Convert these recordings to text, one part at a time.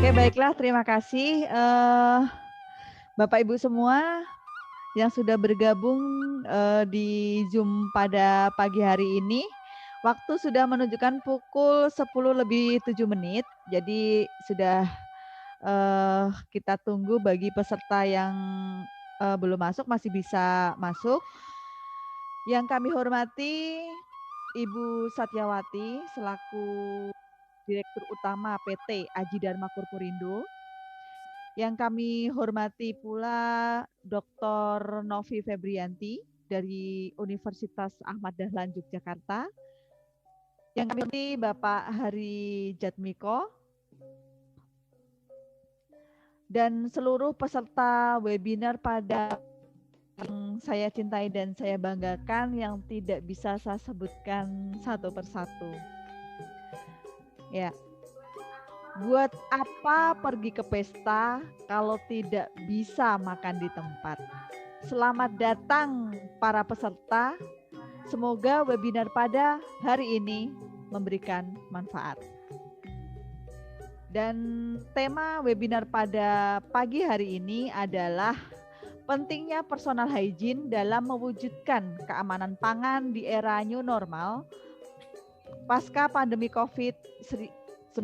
Oke, baiklah, terima kasih Bapak Ibu semua yang sudah bergabung di Zoom pada pagi hari ini. Waktu sudah menunjukkan pukul 10:07, jadi sudah kita tunggu bagi peserta yang belum masuk, masih bisa masuk. Yang kami hormati Ibu Satyawati selaku Direktur Utama PT Aji Dharma Corporindo. Yang kami hormati pula Dr. Novi Febrianti dari Universitas Ahmad Dahlan Yogyakarta. Yang kami hormati Bapak Hari Jatmiko dan seluruh peserta webinar pada yang saya cintai dan saya banggakan yang tidak bisa saya sebutkan satu persatu. Ya. Buat apa pergi ke pesta kalau tidak bisa makan di tempat? Selamat datang para peserta. Semoga webinar pada hari ini memberikan manfaat. Dan tema webinar pada pagi hari ini adalah pentingnya personal hygiene dalam mewujudkan keamanan pangan di era new normal pasca pandemi COVID-19.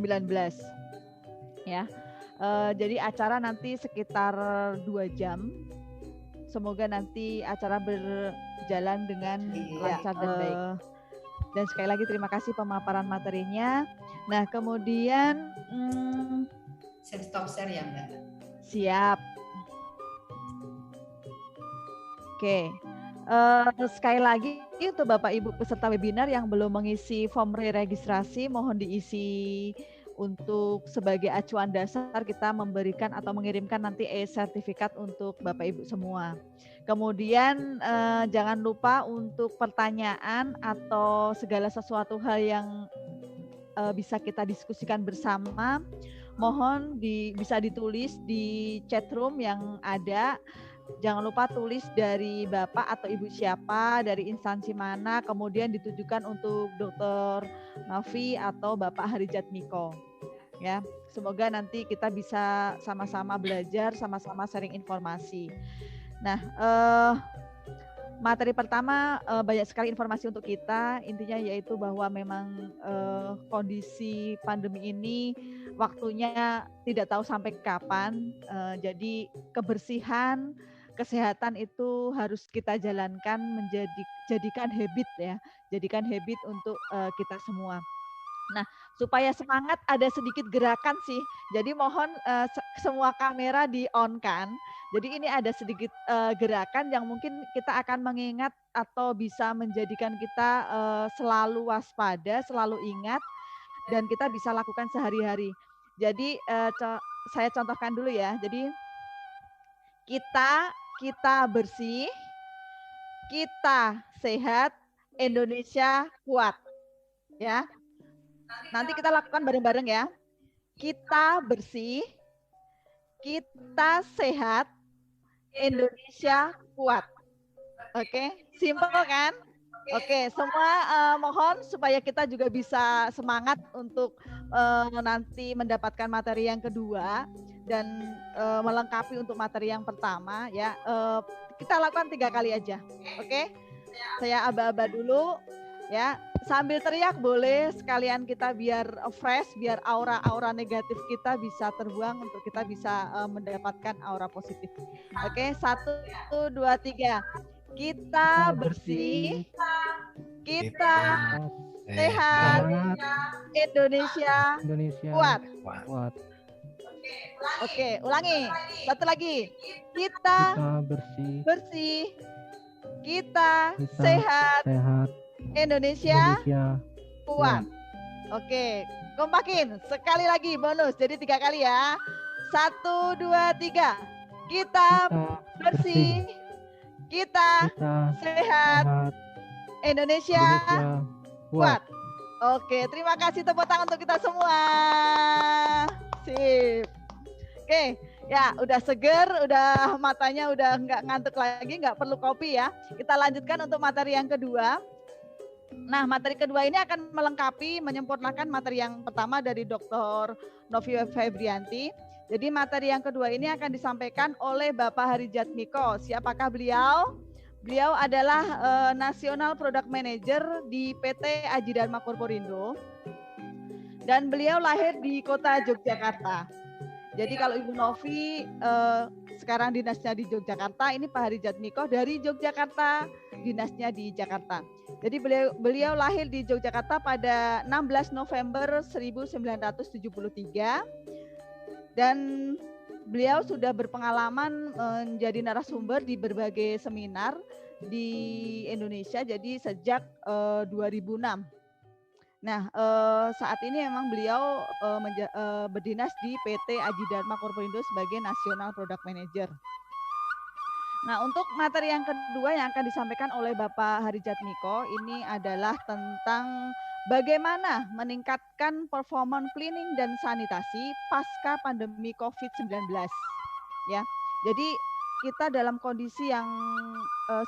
Ya, jadi acara nanti sekitar 2 jam. Semoga nanti acara berjalan dengan lancar dan baik. Dan sekali lagi terima kasih pemaparan materinya. Nah, kemudian saya stop share ya, Mbak. Siap. Oke. Sekali lagi untuk Bapak Ibu peserta webinar yang belum mengisi form registrasi, mohon diisi untuk sebagai acuan dasar kita memberikan atau mengirimkan nanti e-sertifikat untuk Bapak Ibu semua. Kemudian jangan lupa untuk pertanyaan atau segala sesuatu hal yang bisa kita diskusikan bersama, mohon bisa ditulis di chat room yang ada. Jangan lupa tulis dari Bapak atau Ibu siapa, dari instansi mana, kemudian ditujukan untuk Dr. Novi atau Bapak Hari Jatmiko. Ya, semoga nanti kita bisa sama-sama belajar, sama-sama sharing informasi. Nah, materi pertama banyak sekali informasi untuk kita. Intinya yaitu bahwa memang kondisi pandemi ini waktunya tidak tahu sampai kapan. Jadi kebersihan, kesehatan itu harus kita jalankan jadikan habit ya, jadikan habit untuk kita semua. Nah, supaya semangat ada sedikit gerakan sih. Jadi mohon semua kamera di-on-kan. Jadi ini ada sedikit gerakan yang mungkin kita akan mengingat atau bisa menjadikan kita selalu waspada, selalu ingat dan kita bisa lakukan sehari-hari. Jadi saya contohkan dulu ya. Jadi kita bersih, kita sehat, Indonesia kuat. Ya. Nanti kita lakukan bareng-bareng ya. Kita bersih, kita sehat, Indonesia kuat. Oke, simpel kan? Oke, semua mohon supaya kita juga bisa semangat untuk nanti mendapatkan materi yang kedua dan melengkapi untuk materi yang pertama ya. Kita lakukan 3 kali aja. Oke? Saya aba-aba dulu ya. Sambil teriak boleh, sekalian kita biar fresh, biar aura-aura negatif kita bisa terbuang untuk kita bisa mendapatkan aura positif. Oke, 1, 2, 3. Kita bersih, kita sehat, Indonesia kuat. Oke, ulangi. Satu lagi. Kita bersih, kita sehat, Indonesia kuat. Oke, kompakin. Sekali lagi bonus. Jadi 3 kali ya. 1, 2, 3. Kita bersih, kita sehat, Indonesia kuat. Oke, terima kasih, tepuk tangan untuk kita semua. Sip. Oke, ya udah seger, udah matanya udah nggak ngantuk lagi, nggak perlu kopi ya. Kita lanjutkan untuk materi yang kedua. Nah, materi kedua ini akan melengkapi, menyempurnakan materi yang pertama dari Dr. Novi Febrianti. Jadi materi yang kedua ini akan disampaikan oleh Bapak Harijatmiko. Siapakah beliau? Beliau adalah National Product Manager di PT Aji Dharma Corporindo. Dan beliau lahir di kota Yogyakarta. Jadi kalau Ibu Novi sekarang dinasnya di Yogyakarta, ini Pak Harijatmiko dari Yogyakarta, dinasnya di Jakarta. Jadi beliau lahir di Yogyakarta pada 16 November 1973 dan beliau sudah berpengalaman menjadi narasumber di berbagai seminar di Indonesia, jadi sejak 2006. Nah, saat ini memang beliau berdinas di PT Aji Dharma Corporindo sebagai National Product Manager. Nah, untuk materi yang kedua yang akan disampaikan oleh Bapak Harijatmiko ini adalah tentang bagaimana meningkatkan performa cleaning dan sanitasi pasca pandemi COVID-19. Ya, jadi kita dalam kondisi yang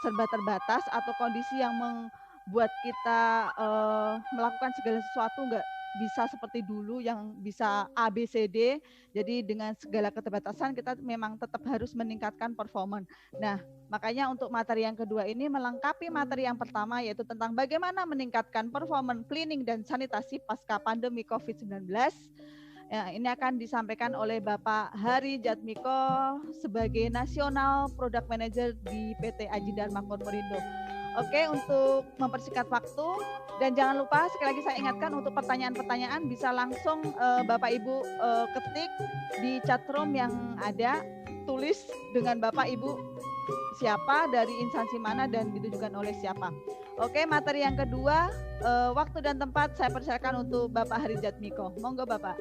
serba terbatas atau kondisi yang membuat kita melakukan segala sesuatu nggak bisa seperti dulu yang bisa A, B, C, D. Jadi dengan segala keterbatasan kita memang tetap harus meningkatkan performa. Nah, makanya untuk materi yang kedua ini melengkapi materi yang pertama yaitu tentang bagaimana meningkatkan performa cleaning dan sanitasi pasca pandemi COVID-19. Ya, ini akan disampaikan oleh Bapak Harijatmiko sebagai National Product Manager di PT Aji Dharma Corporindo. Oke, untuk mempersingkat waktu dan jangan lupa sekali lagi saya ingatkan untuk pertanyaan-pertanyaan bisa langsung Bapak Ibu ketik di chatroom yang ada, tulis dengan Bapak Ibu siapa, dari instansi mana dan ditujukan oleh siapa. Oke, materi yang kedua, waktu dan tempat saya persilakan untuk Bapak Harijatmiko. Monggo Bapak.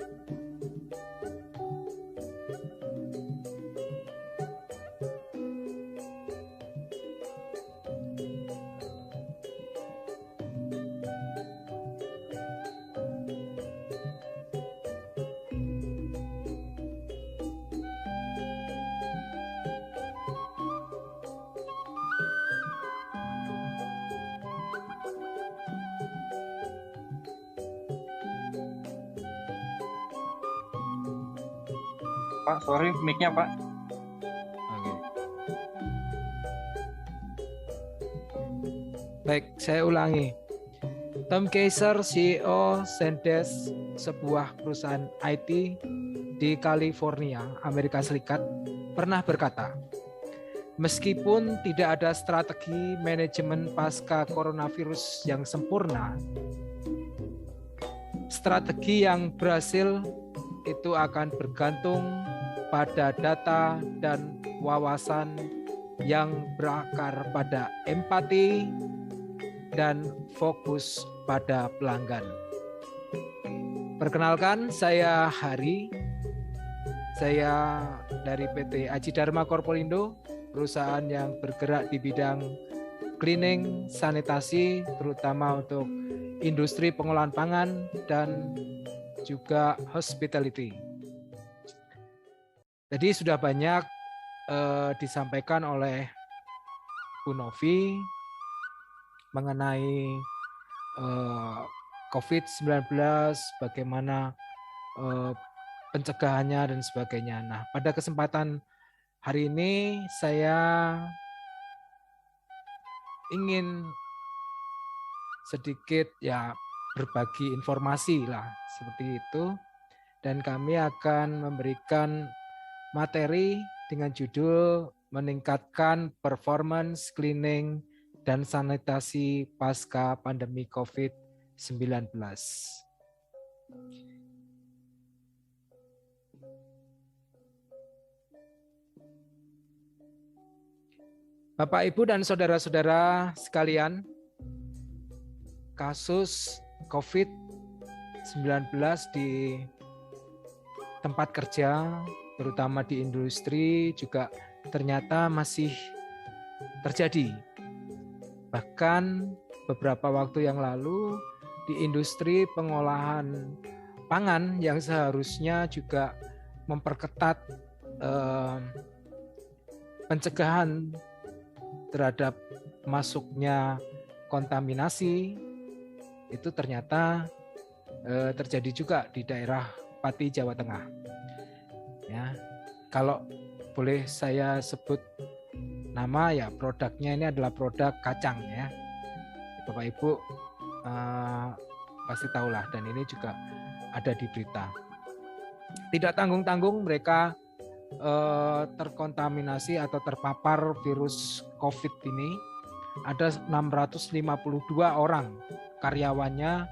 Pak, sorry mic-nya Pak. Oke. Baik, saya ulangi. Tom Kaiser, CEO Zendesk, sebuah perusahaan IT di California, Amerika Serikat, pernah berkata, meskipun tidak ada strategi manajemen pasca coronavirus yang sempurna, strategi yang berhasil itu akan bergantung pada data dan wawasan yang berakar pada empati dan fokus pada pelanggan. Perkenalkan, saya Hari. Saya dari PT Aji Dharma Corporindo, perusahaan yang bergerak di bidang cleaning, sanitasi, terutama untuk industri pengolahan pangan dan juga hospitality. Jadi sudah banyak disampaikan oleh Bu Novi mengenai COVID-19, bagaimana pencegahannya dan sebagainya. Nah, pada kesempatan hari ini saya ingin sedikit ya berbagi informasi lah seperti itu, dan kami akan memberikan materi dengan judul meningkatkan performance cleaning dan sanitasi pasca pandemi COVID-19. Bapak, Ibu, dan saudara-saudara sekalian, kasus COVID-19 di tempat kerja, terutama di industri, juga ternyata masih terjadi. Bahkan beberapa waktu yang lalu di industri pengolahan pangan yang seharusnya juga memperketat pencegahan terhadap masuknya kontaminasi itu ternyata terjadi juga di daerah Pati, Jawa Tengah. Ya, kalau boleh saya sebut nama ya, produknya ini adalah produk kacang ya. Bapak Ibu pasti tahulah, dan ini juga ada di berita. Tidak tanggung-tanggung mereka terkontaminasi atau terpapar virus COVID ini. Ada 652 orang karyawannya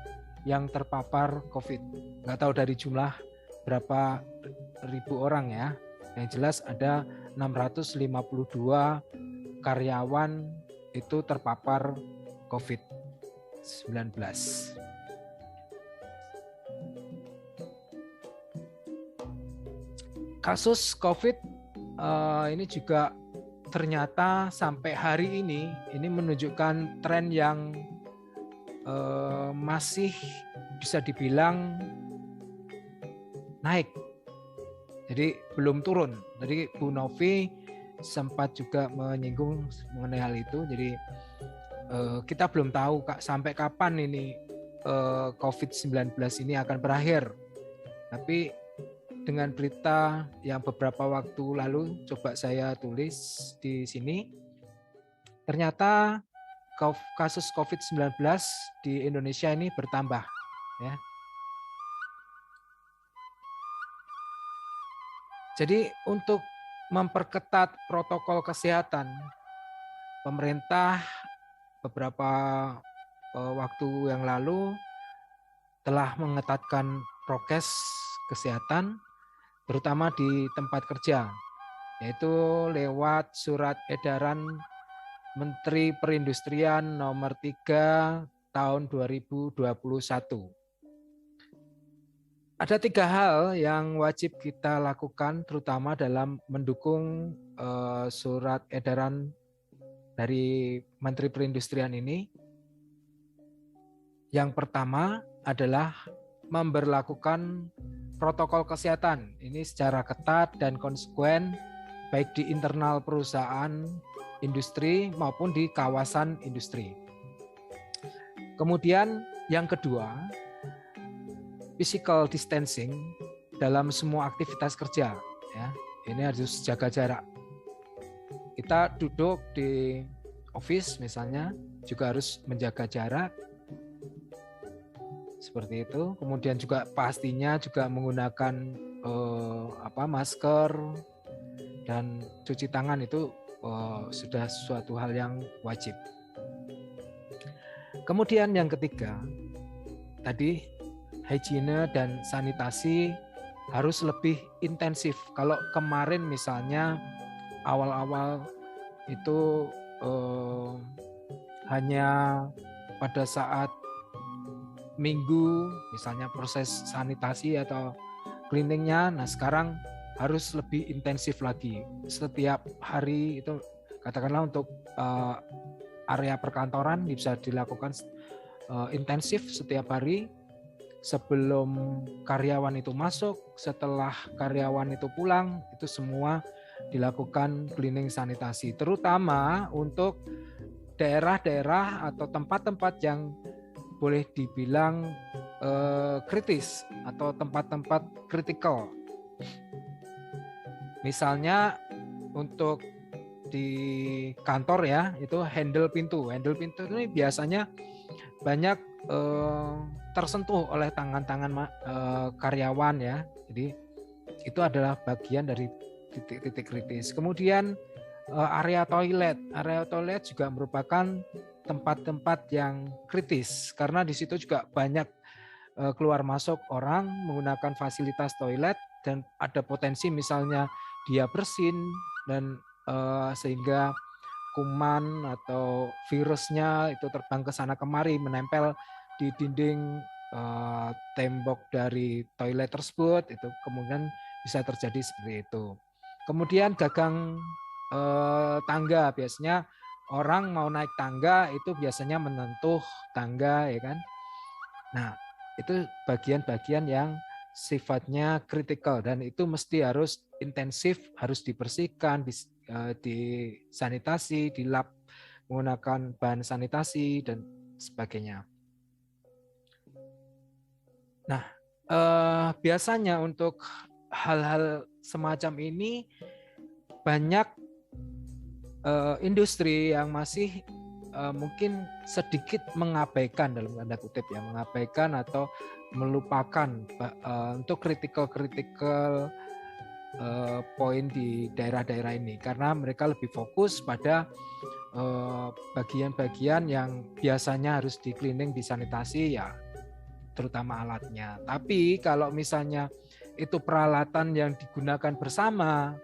yang terpapar COVID. Nggak tahu dari jumlah berapa ribu orang ya. Yang jelas ada 652 karyawan itu terpapar COVID-19. Kasus COVID ini juga ternyata sampai hari ini menunjukkan tren yang masih bisa dibilang naik. Jadi belum turun. Jadi Bu Novi sempat juga menyinggung mengenai hal itu. Jadi kita belum tahu sampai kapan ini COVID-19 ini akan berakhir. Tapi dengan berita yang beberapa waktu lalu coba saya tulis di sini, ternyata kasus COVID-19 di Indonesia ini bertambah ya. Jadi untuk memperketat protokol kesehatan, pemerintah beberapa waktu yang lalu telah mengetatkan prokes kesehatan, terutama di tempat kerja, yaitu lewat surat edaran Menteri Perindustrian nomor 3 tahun 2021. Ada 3 hal yang wajib kita lakukan, terutama dalam mendukung surat edaran dari Menteri Perindustrian ini. Yang pertama adalah memberlakukan protokol kesehatan ini secara ketat dan konsekuen, baik di internal perusahaan industri maupun di kawasan industri. Kemudian yang kedua, physical distancing dalam semua aktivitas kerja. Ya, ini harus jaga jarak. Kita duduk di office misalnya juga harus menjaga jarak. Seperti itu. Kemudian juga pastinya juga menggunakan masker dan cuci tangan itu sudah suatu hal yang wajib. Kemudian yang ketiga, tadi higiene dan sanitasi harus lebih intensif. Kalau kemarin misalnya awal-awal itu hanya pada saat minggu misalnya proses sanitasi atau cleaningnya, nah sekarang harus lebih intensif lagi. Setiap hari itu katakanlah untuk area perkantoran bisa dilakukan intensif setiap hari, sebelum karyawan itu masuk, setelah karyawan itu pulang, itu semua dilakukan cleaning sanitasi, terutama untuk daerah-daerah atau tempat-tempat yang boleh dibilang kritis atau tempat-tempat kritikal. Misalnya untuk di kantor ya, itu handle pintu. Handle pintu ini biasanya banyak tersentuh oleh tangan-tangan karyawan ya. Jadi itu adalah bagian dari titik-titik kritis. Kemudian area toilet. Area toilet juga merupakan tempat-tempat yang kritis karena di situ juga banyak keluar masuk orang menggunakan fasilitas toilet dan ada potensi misalnya dia bersin dan sehingga kuman atau virusnya itu terbang ke sana kemari menempel di dinding tembok dari toilet tersebut, itu kemudian bisa terjadi seperti itu. Kemudian gagang tangga, biasanya orang mau naik tangga itu biasanya menyentuh tangga ya kan. Nah, itu bagian-bagian yang sifatnya kritikal dan itu mesti harus intensif, harus dibersihkan, disanitasi, dilap menggunakan bahan sanitasi dan sebagainya. Biasanya untuk hal-hal semacam ini banyak industri yang masih mungkin sedikit mengabaikan, dalam tanda kutip ya, mengabaikan atau melupakan untuk critical poin di daerah-daerah ini, karena mereka lebih fokus pada bagian-bagian yang biasanya harus di cleaning, disanitasi ya, terutama alatnya. Tapi kalau misalnya itu peralatan yang digunakan bersama,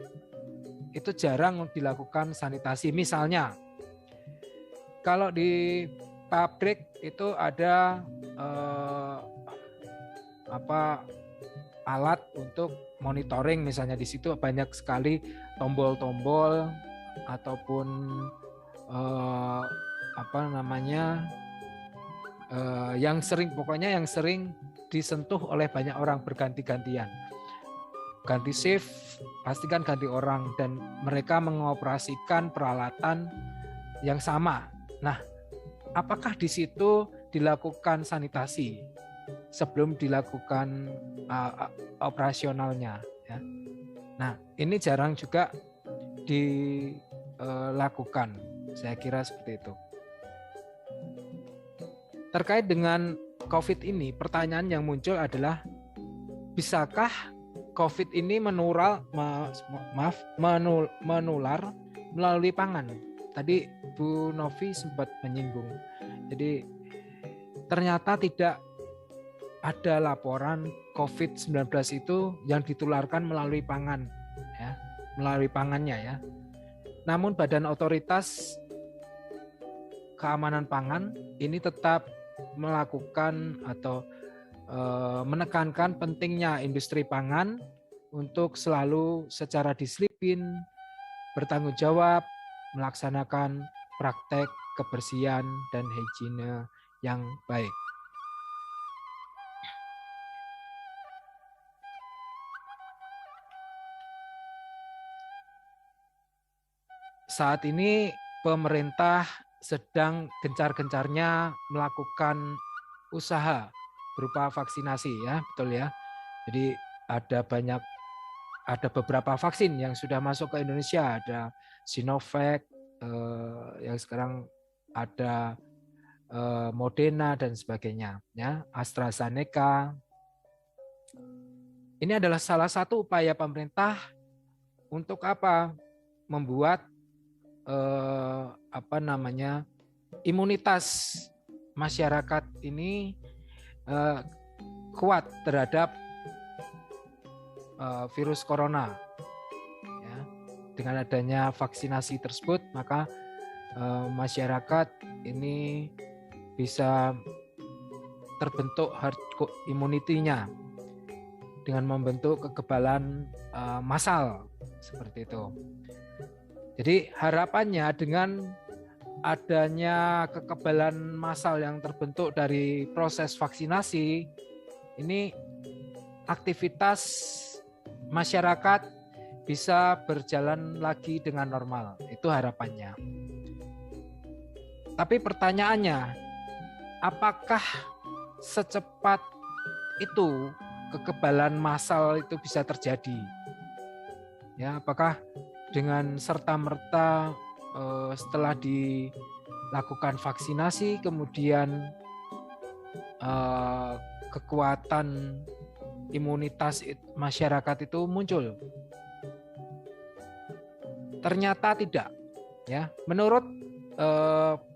itu jarang dilakukan sanitasi. Misalnya kalau di pabrik itu ada alat untuk monitoring, misalnya di situ banyak sekali tombol-tombol ataupun yang sering disentuh oleh banyak orang berganti-gantian. Ganti shift, pastikan ganti orang, dan mereka mengoperasikan peralatan yang sama. Nah, apakah di situ dilakukan sanitasi sebelum dilakukan operasionalnya? Ya. Nah, ini jarang juga dilakukan. Saya kira seperti itu. Terkait dengan COVID ini, pertanyaan yang muncul adalah, bisakah COVID ini menular melalui pangan? Tadi Bu Novi sempat menyinggung. Jadi ternyata tidak ada laporan COVID-19 itu yang ditularkan melalui pangan, ya, melalui pangannya ya. Namun Badan Otoritas Keamanan Pangan ini tetap melakukan atau menekankan pentingnya industri pangan untuk selalu secara disiplin, bertanggung jawab, melaksanakan praktek kebersihan dan higiene yang baik. Saat ini pemerintah sedang gencar-gencarnya melakukan usaha berupa vaksinasi, ya, betul ya. Jadi ada beberapa vaksin yang sudah masuk ke Indonesia, ada Sinovac, yang sekarang ada Moderna dan sebagainya, ya, AstraZeneca. Ini adalah salah satu upaya pemerintah untuk apa? Membuat imunitas masyarakat ini kuat terhadap virus corona. Ya, dengan adanya vaksinasi tersebut, maka masyarakat ini bisa terbentuk herd immunity-nya dengan membentuk kekebalan massal seperti itu. Jadi harapannya dengan adanya kekebalan massal yang terbentuk dari proses vaksinasi, ini aktivitas masyarakat bisa berjalan lagi dengan normal. Itu harapannya. Tapi pertanyaannya, apakah secepat itu kekebalan massal itu bisa terjadi? Ya, apakah dengan serta-merta setelah dilakukan vaksinasi kemudian kekuatan imunitas masyarakat itu muncul? Ternyata tidak, ya. Menurut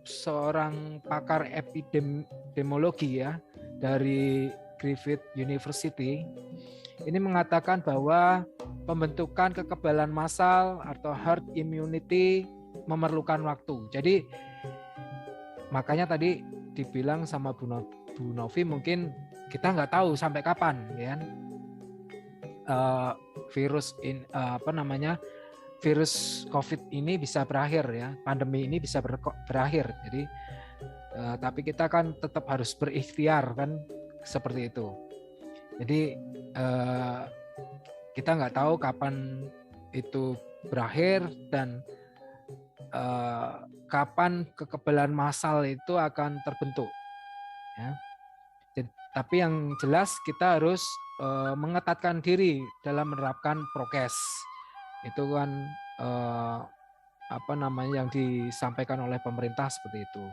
seorang pakar epidemiologi ya dari Griffith University, ini mengatakan bahwa pembentukan kekebalan massal atau herd immunity memerlukan waktu. Jadi makanya tadi dibilang sama Bu Novi, mungkin kita nggak tahu sampai kapan, ya, virus COVID ini bisa berakhir, ya, pandemi ini bisa berakhir. Jadi tapi kita kan tetap harus berikhtiar, kan, seperti itu. Jadi kita nggak tahu kapan itu berakhir dan kapan kekebalan massal itu akan terbentuk. Ya. Tapi yang jelas kita harus mengetatkan diri dalam menerapkan prokes. Itu kan yang disampaikan oleh pemerintah seperti itu.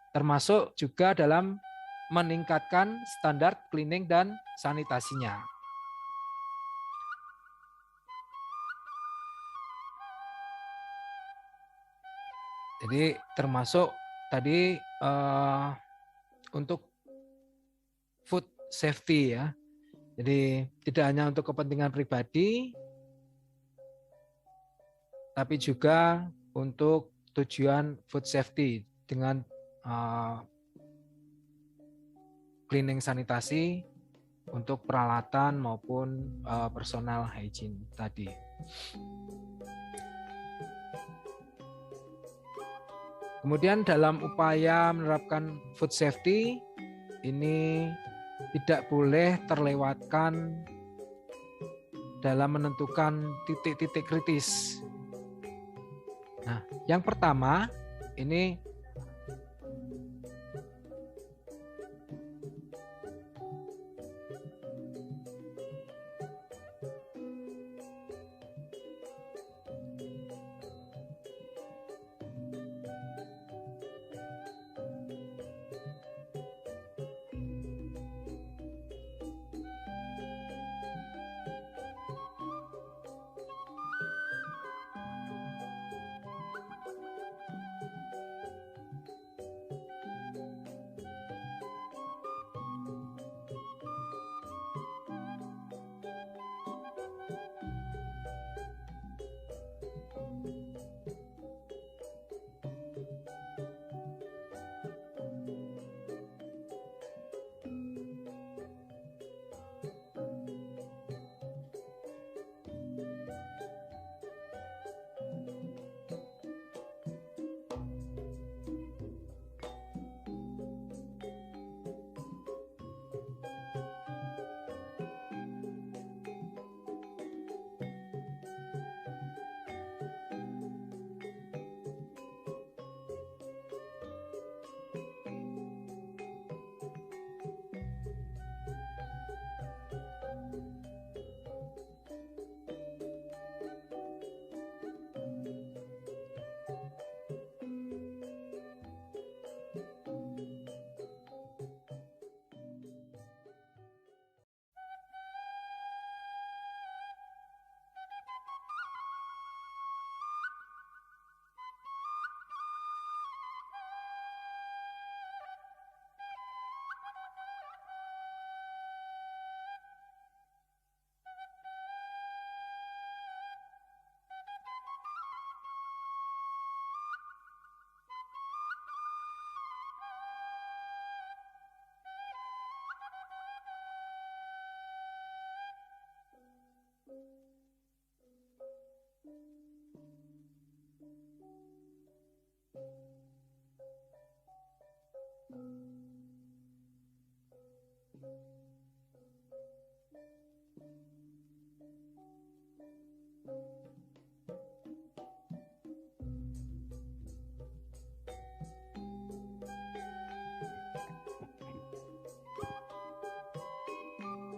Termasuk juga dalam meningkatkan standar cleaning dan sanitasinya. Jadi termasuk tadi untuk food safety ya. Jadi tidak hanya untuk kepentingan pribadi, tapi juga untuk tujuan food safety dengan cleaning sanitasi untuk peralatan maupun personal hygiene tadi. Kemudian dalam upaya menerapkan food safety ini tidak boleh terlewatkan dalam menentukan titik-titik kritis. Nah, yang pertama ini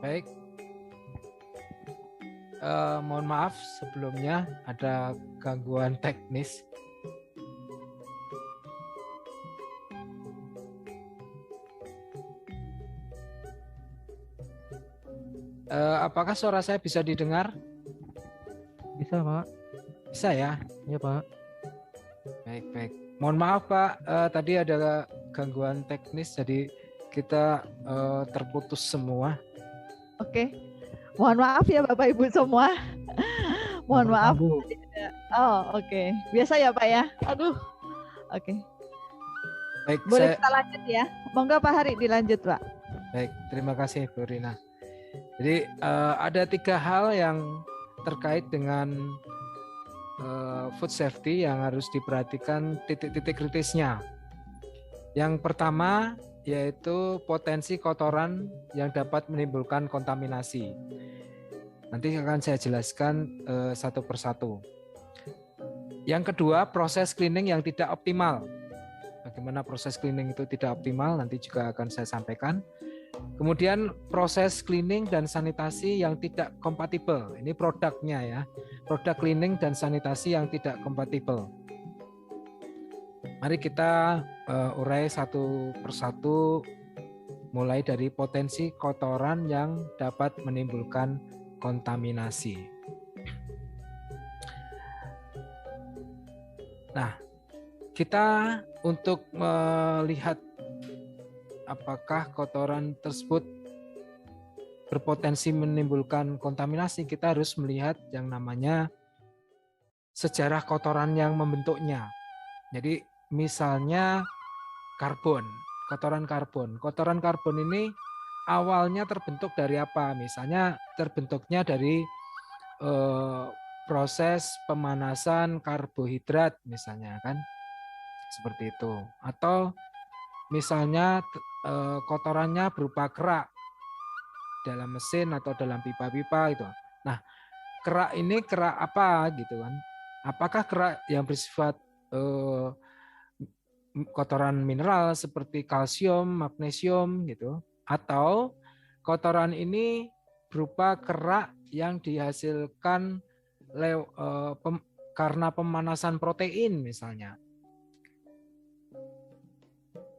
baik. Mohon maaf sebelumnya ada gangguan teknis. Apakah suara saya bisa didengar? Bisa, Pak. Bisa ya? Iya, Pak. Baik. Mohon maaf, Pak. Tadi ada gangguan teknis, jadi kita terputus semua. Oke. Mohon maaf ya Bapak Ibu semua. Mohon maaf. Bu. Oh, oke. Biasa ya, Pak ya? Aduh. Oke. Baik, Boleh kita lanjut ya? Monggo Pak Hari dilanjut, Pak. Baik, terima kasih Bu Rina. Jadi ada 3 hal yang terkait dengan food safety yang harus diperhatikan titik-titik kritisnya. Yang pertama yaitu potensi kotoran yang dapat menimbulkan kontaminasi. Nanti akan saya jelaskan satu persatu. Yang kedua, proses cleaning yang tidak optimal. Bagaimana proses cleaning itu tidak optimal nanti juga akan saya sampaikan. Kemudian proses cleaning dan sanitasi yang tidak kompatibel. Ini produknya ya. Produk cleaning dan sanitasi yang tidak kompatibel. Mari kita urai satu persatu, mulai dari potensi kotoran yang dapat menimbulkan kontaminasi. Nah, kita untuk melihat apakah kotoran tersebut berpotensi menimbulkan kontaminasi, kita harus melihat yang namanya sejarah kotoran yang membentuknya. Jadi misalnya karbon, kotoran karbon. Kotoran karbon ini awalnya terbentuk dari apa? Misalnya terbentuknya dari proses pemanasan karbohidrat misalnya kan. Seperti itu. Atau misalnya kotorannya berupa kerak dalam mesin atau dalam pipa-pipa itu. Nah, kerak ini kerak apa gitu kan? Apakah kerak yang bersifat kotoran mineral seperti kalsium, magnesium gitu, atau kotoran ini berupa kerak yang dihasilkan karena pemanasan protein misalnya.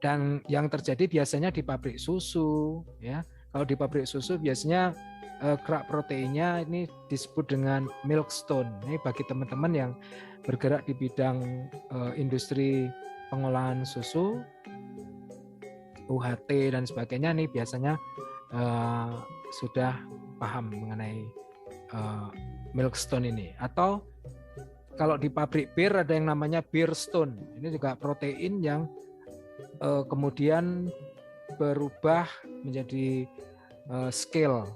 Dan yang terjadi biasanya di pabrik susu, ya. Kalau di pabrik susu biasanya kerak proteinnya ini disebut dengan milkstone. Ini bagi teman-teman yang bergerak di bidang industri pengolahan susu, UHT dan sebagainya, nih biasanya sudah paham mengenai milkstone ini. Atau kalau di pabrik bir ada yang namanya beer stone. Ini juga protein yang kemudian berubah menjadi scale.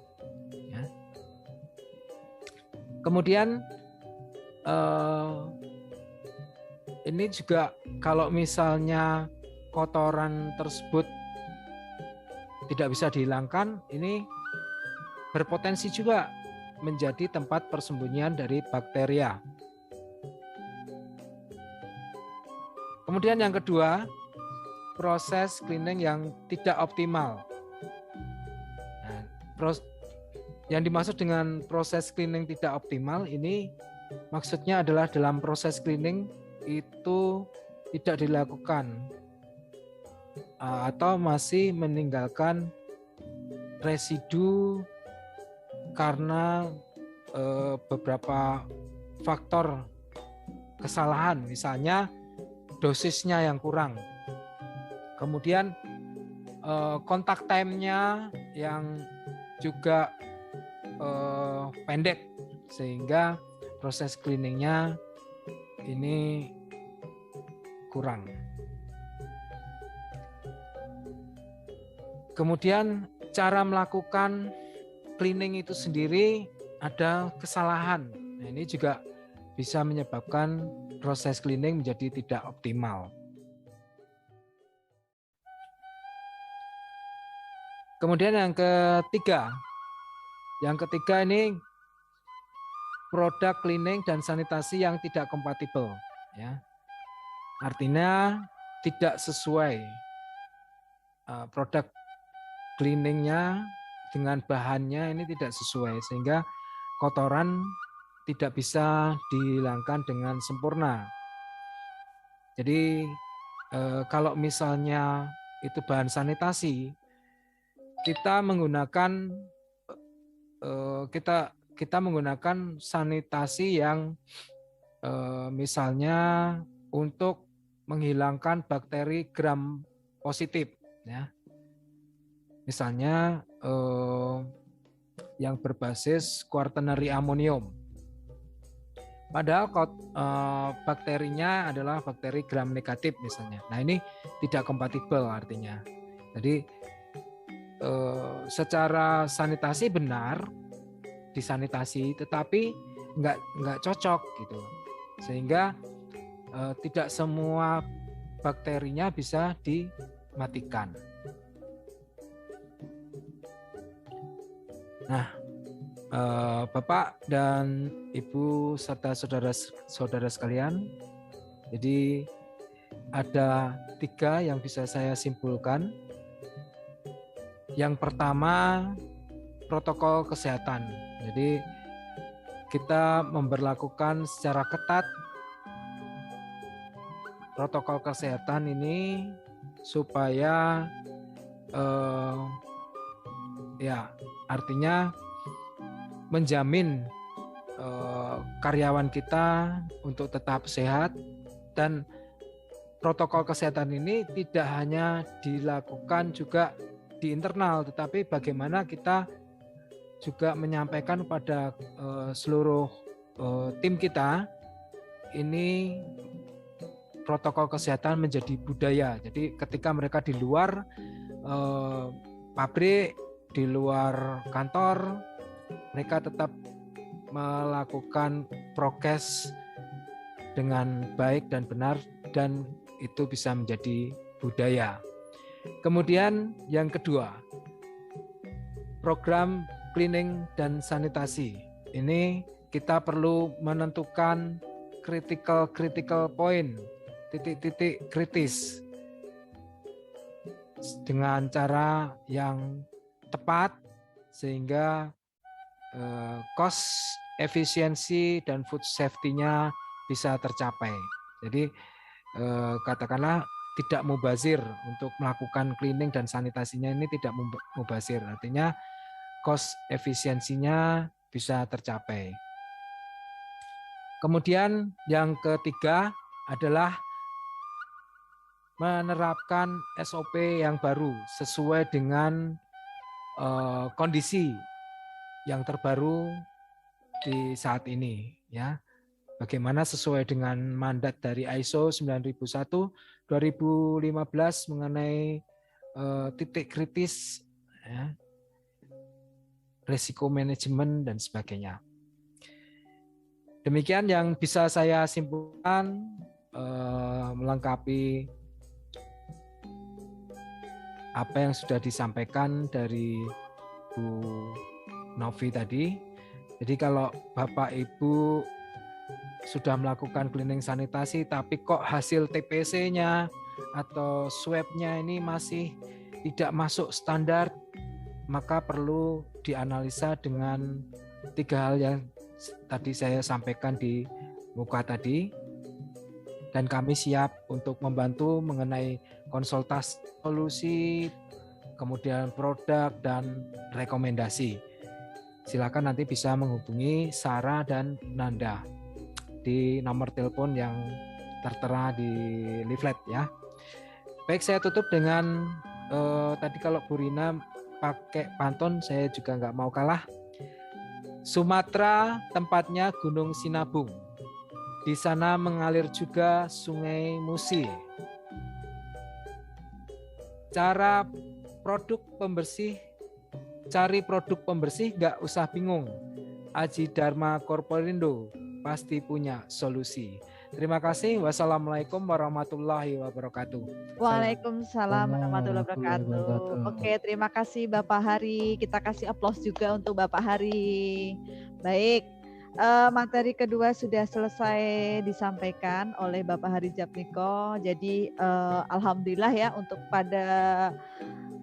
Ya. Kemudian ini juga kalau misalnya kotoran tersebut tidak bisa dihilangkan, ini berpotensi juga menjadi tempat persembunyian dari bakteria. Kemudian yang kedua, proses cleaning yang tidak optimal. Nah, yang dimaksud dengan proses cleaning tidak optimal ini maksudnya adalah dalam proses cleaning itu tidak dilakukan atau masih meninggalkan residu karena beberapa faktor kesalahan, misalnya dosisnya yang kurang. Kemudian kontak time-nya yang juga pendek sehingga proses cleaning-nya ini kurang. Kemudian cara melakukan cleaning itu sendiri ada kesalahan. Nah, ini juga bisa menyebabkan proses cleaning menjadi tidak optimal. Kemudian yang ketiga ini produk cleaning dan sanitasi yang tidak kompatibel, ya. Artinya tidak sesuai produk cleaningnya dengan bahannya ini tidak sesuai sehingga kotoran tidak bisa dihilangkan dengan sempurna. Jadi kalau misalnya itu bahan sanitasi, kita menggunakan kita menggunakan sanitasi yang misalnya untuk menghilangkan bakteri gram positif, ya. Misalnya yang berbasis quaternary ammonium. Padahal bakterinya adalah bakteri gram negatif misalnya. Nah, ini tidak kompatibel artinya. Jadi secara sanitasi benar disanitasi, tetapi nggak cocok gitu, sehingga tidak semua bakterinya bisa dimatikan. Nah, Bapak dan Ibu serta saudara-saudara sekalian, jadi ada 3 yang bisa saya simpulkan. Yang pertama, protokol kesehatan. Jadi kita memberlakukan secara ketat protokol kesehatan ini supaya ya artinya menjamin karyawan kita untuk tetap sehat, dan protokol kesehatan ini tidak hanya dilakukan juga di internal, tetapi bagaimana kita juga menyampaikan pada seluruh tim kita ini protokol kesehatan menjadi budaya. Jadi ketika mereka di luar pabrik, di luar kantor, mereka tetap melakukan prokes dengan baik dan benar, dan itu bisa menjadi budaya. Kemudian yang kedua, program cleaning dan sanitasi. Ini kita perlu menentukan critical point, titik-titik kritis dengan cara yang tepat sehingga cost efisiensi dan food safety-nya bisa tercapai. Jadi katakanlah tidak mubazir untuk melakukan cleaning dan sanitasinya, ini tidak mubazir, artinya cost efisiensinya bisa tercapai. Kemudian yang ketiga adalah menerapkan SOP yang baru sesuai dengan kondisi yang terbaru di saat ini, ya. Bagaimana sesuai dengan mandat dari ISO 9001/2015 mengenai titik kritis, ya, risiko manajemen dan sebagainya. Demikian yang bisa saya simpulkan melengkapi apa yang sudah disampaikan dari Bu Novi tadi. Jadi kalau Bapak Ibu sudah melakukan cleaning sanitasi tapi kok hasil TPC-nya atau swab-nya ini masih tidak masuk standar, maka perlu dianalisa dengan 3 hal yang tadi saya sampaikan di muka tadi, dan kami siap untuk membantu mengenai konsultasi solusi, kemudian produk dan rekomendasi. Silakan nanti bisa menghubungi Sarah dan Nanda di nomor telepon yang tertera di leaflet, ya. Baik, saya tutup dengan tadi kalau Bu Rina pakai pantun, saya juga nggak mau kalah. Sumatera tempatnya Gunung Sinabung. Di sana mengalir juga Sungai Musi. Cari produk pembersih nggak usah bingung. Aji Dharma Korporindo pasti punya solusi. Terima kasih. Wassalamualaikum warahmatullahi wabarakatuh. Waalaikumsalam warahmatullahi wabarakatuh. Oke, terima kasih Bapak Hari. Kita kasih aplaus juga untuk Bapak Hari. Baik, materi kedua sudah selesai disampaikan oleh Bapak Hari Jatmiko. Jadi alhamdulillah ya, untuk pada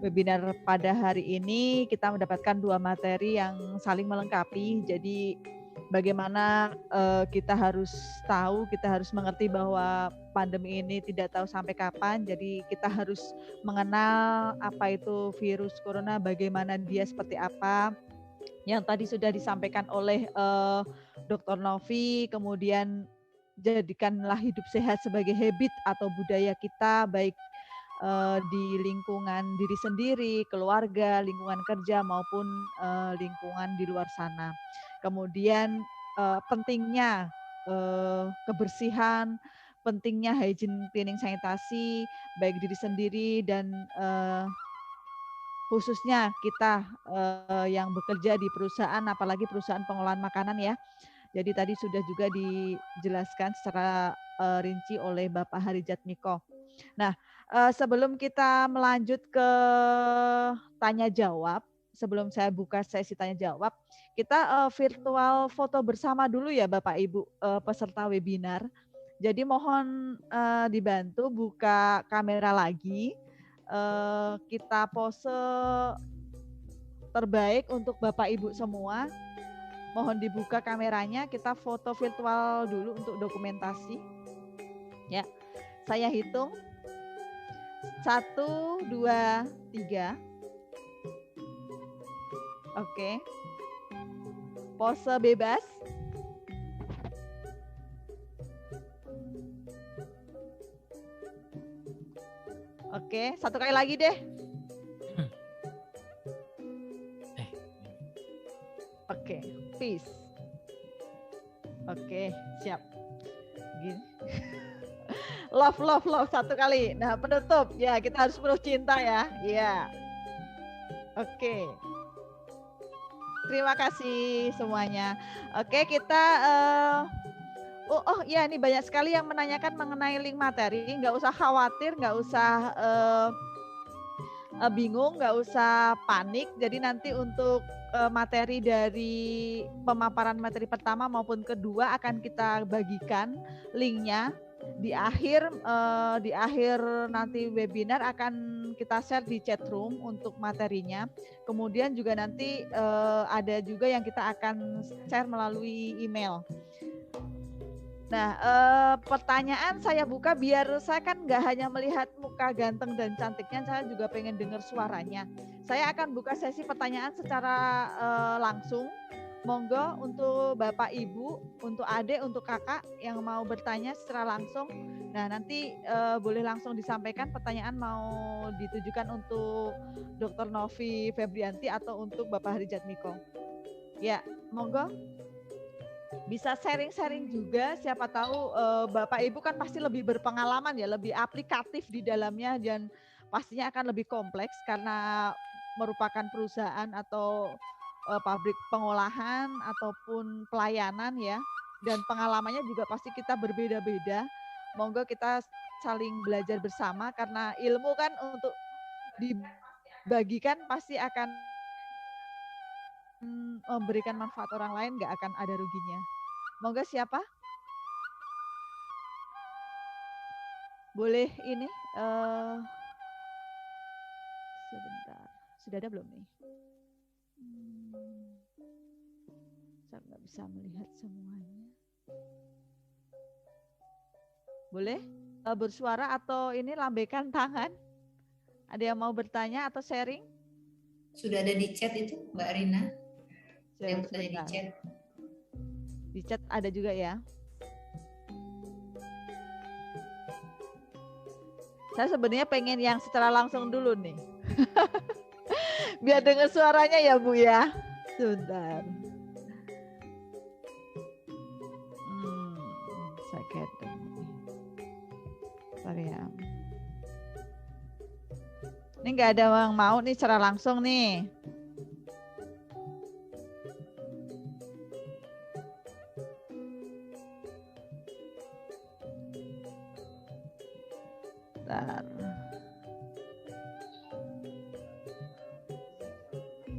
webinar pada hari ini kita mendapatkan 2 materi yang saling melengkapi. Jadi bagaimana kita harus tahu, kita harus mengerti bahwa pandemi ini tidak tahu sampai kapan. Jadi kita harus mengenal apa itu virus corona, bagaimana dia seperti apa. Yang tadi sudah disampaikan oleh Dr. Novi, kemudian jadikanlah hidup sehat sebagai habit atau budaya kita, baik di lingkungan diri sendiri, keluarga, lingkungan kerja maupun lingkungan di luar sana. Kemudian pentingnya kebersihan, pentingnya hygiene, cleaning, sanitasi, baik diri sendiri dan khususnya kita yang bekerja di perusahaan, apalagi perusahaan pengolahan makanan, ya. Jadi tadi sudah juga dijelaskan secara rinci oleh Bapak Hari Jatmiko. Nah, sebelum kita melanjut ke tanya jawab, sebelum saya buka sesi tanya jawab, kita virtual foto bersama dulu ya Bapak Ibu peserta webinar. Jadi mohon dibantu buka kamera lagi, kita pose terbaik untuk Bapak Ibu semua. Mohon dibuka kameranya, kita foto virtual dulu untuk dokumentasi. Ya, saya hitung 1, 2, 3. Oke. Pose bebas. Oke, satu kali lagi deh. Oke, peace. Oke, siap. Gini. Love, love, love satu kali. Nah, penutup. Ya, kita harus penuh cinta ya. Iya. Oke. Terima kasih semuanya. Oke, kita oh ya, ini banyak sekali yang menanyakan mengenai link materi. Nggak usah khawatir, nggak usah bingung, nggak usah panik. Jadi nanti untuk materi dari pemaparan materi pertama maupun kedua akan kita bagikan linknya di akhir nanti webinar akan kita share di chat room untuk materinya. Kemudian juga nanti ada juga yang kita akan share melalui email. Nah, pertanyaan saya buka biar saya kan nggak hanya melihat muka ganteng dan cantiknya, saya juga pengen dengar suaranya. Saya akan buka sesi pertanyaan secara langsung. Monggo untuk Bapak Ibu, untuk adik, untuk kakak yang mau bertanya secara langsung. Nah, nanti boleh langsung disampaikan pertanyaan mau ditujukan untuk Dr. Novi Febrianti atau untuk Bapak Harijat Miko. Ya, monggo. Bisa sharing-sharing juga, siapa tahu Bapak Ibu kan pasti lebih berpengalaman ya, lebih aplikatif di dalamnya dan pastinya akan lebih kompleks karena merupakan perusahaan atau pabrik pengolahan ataupun pelayanan ya, dan pengalamannya juga pasti kita berbeda-beda. Monggo kita saling belajar bersama karena ilmu kan untuk dibagikan pasti akan memberikan manfaat orang lain, nggak akan ada ruginya. Monggo siapa? Boleh ini sebentar. Sudah ada belum nih? Saya nggak bisa melihat semuanya. Boleh bersuara atau ini lambaikan tangan? Ada yang mau bertanya atau sharing? Sudah ada di chat itu, Mbak Rina. Ada yang bertanya di Sebentar. chat. Di chat ada juga ya. Saya sebenarnya pengen yang secara langsung dulu nih. Biar dengar suaranya ya Bu ya. Sebentar. Saya ketik. Sorry ya. Ini nggak ada yang mau nih secara langsung nih. Bentar.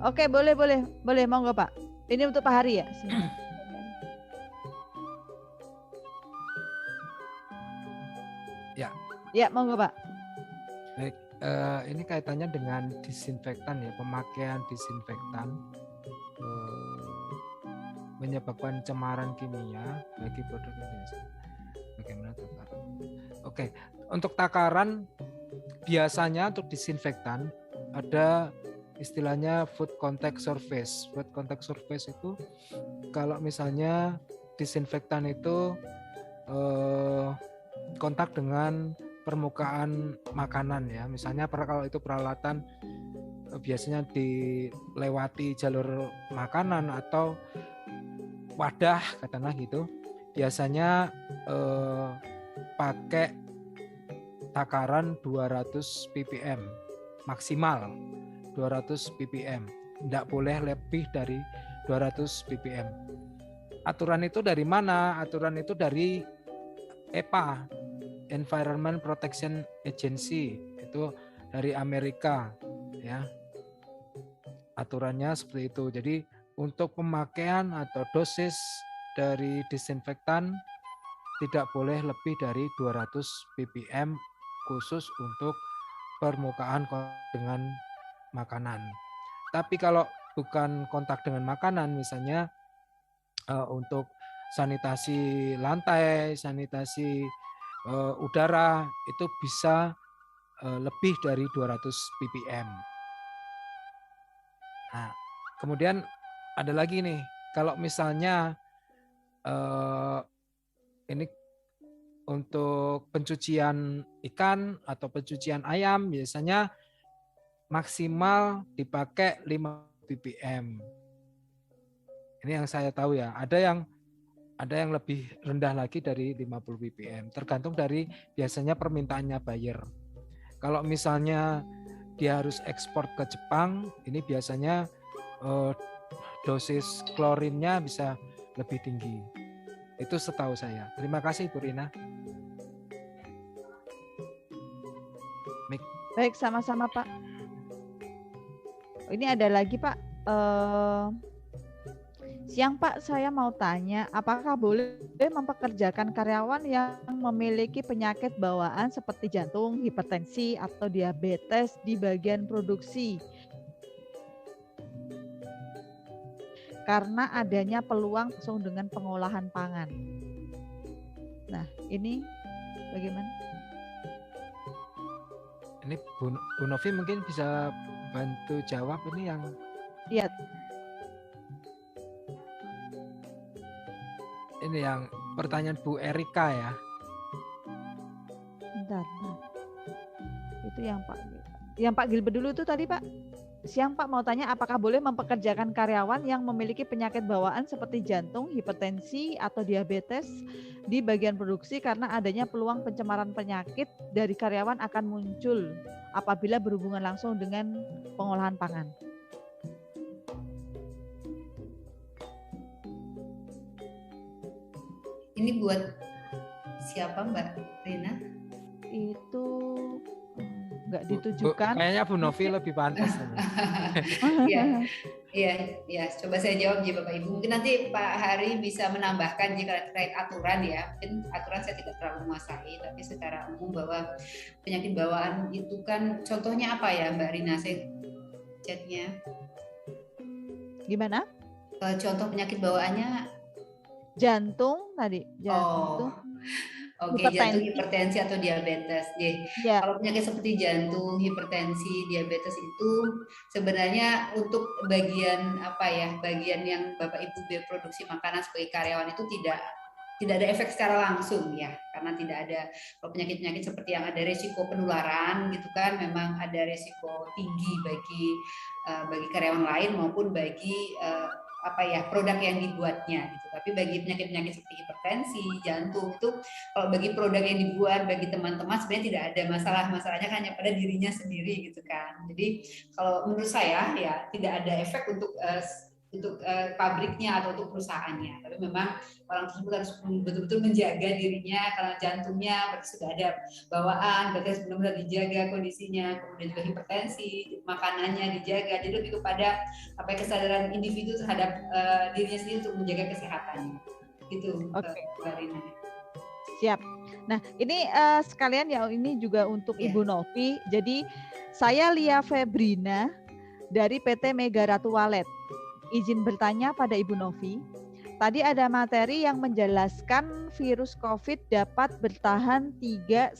Oke, boleh, monggo Pak. Ini untuk Pak Hari ya. Ya. Ya, monggo Pak. Baik, ini kaitannya dengan disinfektan ya, pemakaian disinfektan menyebabkan cemaran kimia bagi produk Indonesia. Bagaimana takaran? Oke, untuk takaran biasanya untuk disinfektan ada istilahnya food contact surface. Food contact surface itu kalau misalnya disinfektan itu kontak dengan permukaan makanan ya, misalnya kalau itu peralatan biasanya dilewati jalur makanan atau wadah katakanlah gitu, biasanya pakai takaran 200 ppm maksimal 200 ppm, tidak boleh lebih dari 200 ppm. Aturan itu dari mana? Aturan itu dari EPA, Environment Protection Agency, itu dari Amerika ya. Aturannya seperti itu. Jadi untuk pemakaian atau dosis dari disinfektan tidak boleh lebih dari 200 ppm khusus untuk permukaan dengan makanan. Tapi kalau bukan kontak dengan makanan, misalnya untuk sanitasi lantai, sanitasi udara itu bisa lebih dari 200 ppm. Nah, kemudian ada lagi nih, kalau misalnya ini untuk pencucian ikan atau pencucian ayam biasanya maksimal dipakai 5 ppm. Ini yang saya tahu ya. Ada yang lebih rendah lagi dari 50 ppm, tergantung dari biasanya permintaannya buyer. Kalau misalnya dia harus ekspor ke Jepang, ini biasanya dosis klorinnya bisa lebih tinggi. Itu setahu saya. Terima kasih Bu Rina. Baik, sama-sama Pak. Ini ada lagi Pak. Siang Pak, saya mau tanya, apakah boleh mempekerjakan karyawan yang memiliki penyakit bawaan seperti jantung, hipertensi, atau diabetes di bagian produksi? Karena adanya peluang langsung dengan pengolahan pangan. Nah, ini bagaimana? Ini Bu Novi mungkin bisa bantu jawab ini yang... Iya. Ini yang pertanyaan Bu Erika ya. Bentar. Itu yang Pak Gilbert dulu itu tadi Pak. Siang Pak mau tanya apakah boleh mempekerjakan karyawan yang memiliki penyakit bawaan seperti jantung, hipertensi, atau diabetes di bagian produksi karena adanya peluang pencemaran penyakit dari karyawan akan muncul apabila berhubungan langsung dengan pengolahan pangan. Ini buat siapa Mbak Rina? Itu nggak ditujukan. Kayaknya Bu Novi lebih pantas. Iya. Coba saya jawab ya Bapak Ibu. Mungkin nanti Pak Hari bisa menambahkan jika terkait aturan ya. Mungkin aturan saya tidak terlalu menguasai, tapi secara umum bahwa penyakit bawaan itu kan contohnya apa ya Mbak Rina? Saya chatnya. Gimana? Contoh penyakit bawaannya jantung tadi. Jantung. Oke, jantung, hipertensi atau diabetes. Ya. Kalau penyakit seperti jantung, hipertensi, diabetes itu sebenarnya untuk bagian bagian yang Bapak Ibu berproduksi makanan sebagai karyawan itu tidak ada efek secara langsung ya, karena tidak ada kalau penyakit-penyakit seperti yang ada resiko penularan gitu kan, memang ada resiko tinggi bagi karyawan lain maupun bagi produk yang dibuatnya gitu. Tapi bagi penyakit-penyakit seperti hipertensi, jantung itu kalau bagi produk yang dibuat bagi teman-teman sebenarnya tidak ada masalahnya hanya pada dirinya sendiri gitu kan. Jadi kalau menurut saya ya tidak ada efek untuk pabriknya atau untuk perusahaannya. Tapi memang orang tersebut harus betul-betul menjaga dirinya karena jantungnya berarti sudah ada bawaan, berarti harus benar-benar dijaga kondisinya, kemudian juga hipertensi, makanannya dijaga. Jadi lebih kepada kesadaran individu terhadap dirinya sendiri untuk menjaga kesehatannya. Gitu, Mbak Rina. Siap. Nah, ini sekalian ya, ini juga untuk Ibu Novi. Jadi saya Lia Febrina dari PT Mega Ratu Walet. Izin bertanya pada Ibu Novi, tadi ada materi yang menjelaskan virus COVID dapat bertahan 3-5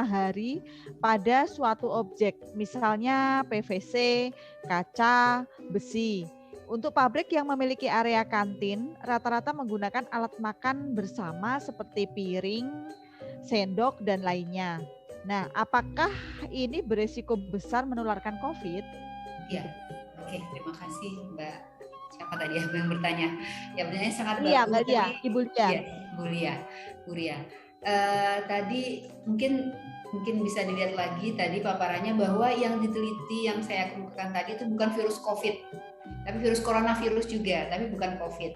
hari pada suatu objek, misalnya PVC, kaca, besi. Untuk pabrik yang memiliki area kantin, rata-rata menggunakan alat makan bersama seperti piring, sendok, dan lainnya. Nah, apakah ini beresiko besar menularkan COVID? Iya. Oke, terima kasih Mbak. Siapa tadi yang bertanya? Ya benarnya sangat bagus. Iya, Mbak Lia, Ibu Lia. Iya, Bu Lia. Tadi mungkin bisa dilihat lagi tadi paparannya bahwa yang diteliti yang saya kemukakan tadi itu bukan virus COVID, tapi virus coronavirus juga, tapi bukan COVID.